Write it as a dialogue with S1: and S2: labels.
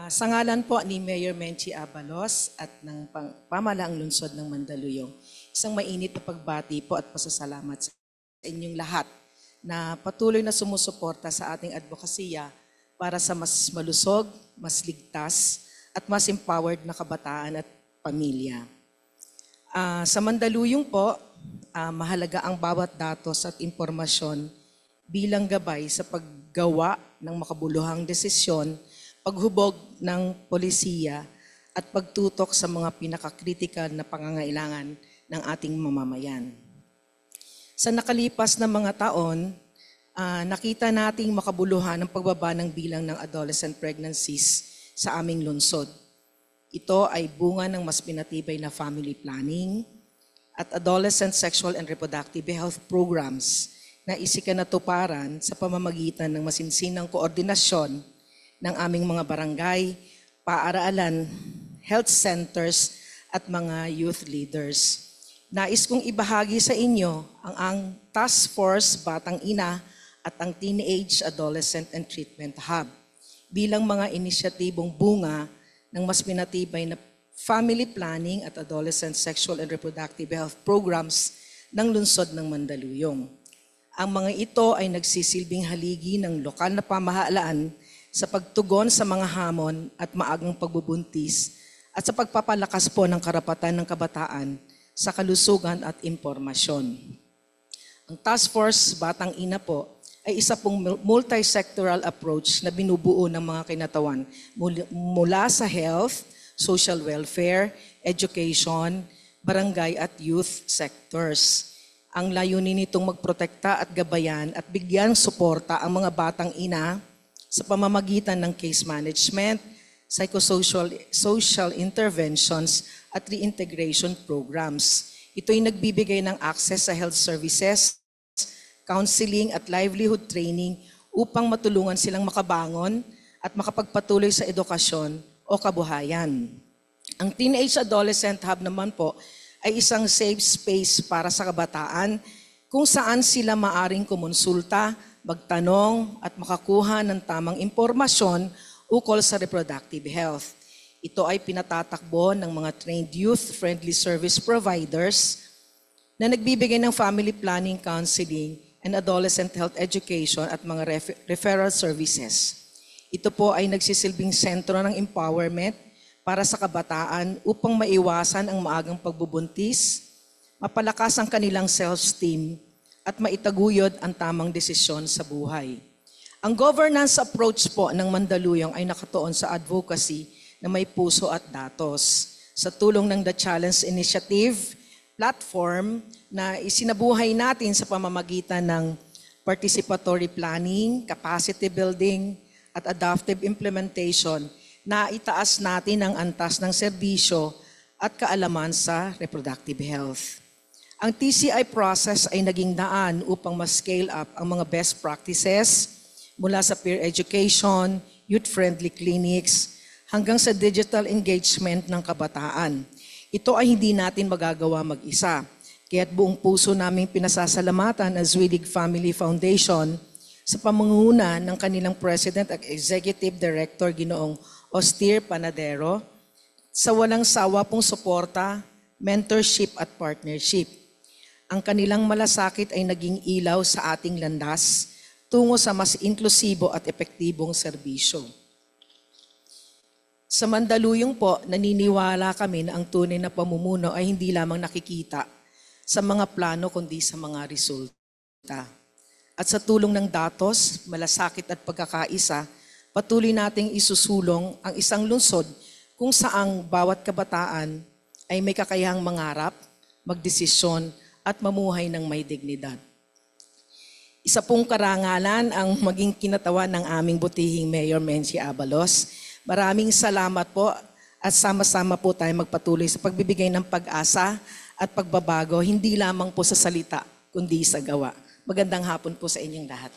S1: Sa ngalan po ni Mayor Menchie Abalos at ng pamahalaang lungsod ng Mandaluyong, isang mainit na pagbati po at pasasalamat sa inyong lahat na patuloy na sumusuporta sa ating advokasya para sa mas malusog, mas ligtas at mas empowered na kabataan at pamilya. Sa Mandaluyong po, mahalaga ang bawat datos at impormasyon bilang gabay sa paggawa ng makabuluhang desisyon, paghubog ng polisiya at pagtutok sa mga pinakakritikal na pangangailangan ng ating mamamayan. Sa nakalipas na mga taon, nakita nating makabuluhan ang pagbaba ng bilang ng adolescent pregnancies sa aming lungsod. Ito ay bunga ng mas pinatibay na family planning at adolescent sexual and reproductive health programs na isikanatuparan sa pamamagitan ng masinsinang koordinasyon ng aming mga barangay, paaralan, health centers at mga youth leaders. Nais kong ibahagi sa inyo ang Task Force Batang Ina at ang Teenage Adolescent and Treatment Hub bilang mga inisyatibong bunga ng mas pinatibay na family planning at adolescent sexual and reproductive health programs ng lungsod ng Mandaluyong. Ang mga ito ay nagsisilbing haligi ng lokal na pamahalaan sa pagtugon sa mga hamon at maagang pagbubuntis at sa pagpapalakas po ng karapatan ng kabataan sa kalusugan at impormasyon. Ang Task Force Batang Ina po ay isa pong multi-sectoral approach na binubuo ng mga kinatawan mula sa health, social welfare, education, barangay at youth sectors. Ang layunin nitong magprotekta at gabayan at bigyan suporta ang mga batang ina sa pamamagitan ng case management, social interventions at reintegration programs. Ito ay nagbibigay ng access sa health services, counseling at livelihood training upang matulungan silang makabangon at makapagpatuloy sa edukasyon o kabuhayan. Ang Teenage Adolescent Hub naman po ay isang safe space para sa kabataan kung saan sila maaring kumonsulta, magtanong at makakuha ng tamang impormasyon ukol sa reproductive health. Ito ay pinatatakbo ng mga trained youth-friendly service providers na nagbibigay ng family planning, counseling, and adolescent health education at mga referral services. Ito po ay nagsisilbing sentro ng empowerment para sa kabataan upang maiwasan ang maagang pagbubuntis, mapalakas ang kanilang self-esteem, at maitaguyod ang tamang desisyon sa buhay. Ang governance approach po ng Mandaluyong ay nakatuon sa advocacy na may puso at datos. Sa tulong ng The Challenge Initiative platform na isinabuhay natin sa pamamagitan ng participatory planning, capacity building, at adaptive implementation, na itaas natin ang antas ng serbisyo at kaalaman sa reproductive health. Ang TCI process ay naging daan upang ma-scale up ang mga best practices mula sa peer education, youth-friendly clinics, hanggang sa digital engagement ng kabataan. Ito ay hindi natin magagawa mag-isa. Kaya't buong puso naming pinasasalamatan ang Zwillig Family Foundation sa pamunguna ng kanilang President at Executive Director Ginoong Austir Panadero sa walang sawa pong suporta, mentorship at partnership. Ang kanilang malasakit ay naging ilaw sa ating landas tungo sa mas inklusibo at epektibong serbisyo. Sa Mandaluyong po, naniniwala kami na ang tunay na pamumuno ay hindi lamang nakikita sa mga plano kundi sa mga resulta. At sa tulong ng datos, malasakit at pagkakaisa, patuloy nating isusulong ang isang lungsod kung saang bawat kabataan ay may kakayahang mangarap, magdesisyon at mamuhay ng may dignidad. Isa pong karangalan ang maging kinatawan ng aming butihing Mayor Menchie Abalos. Maraming salamat po at sama-sama po tayo magpatuloy sa pagbibigay ng pag-asa at pagbabago, hindi lamang po sa salita, kundi sa gawa. Magandang hapon po sa inyong lahat.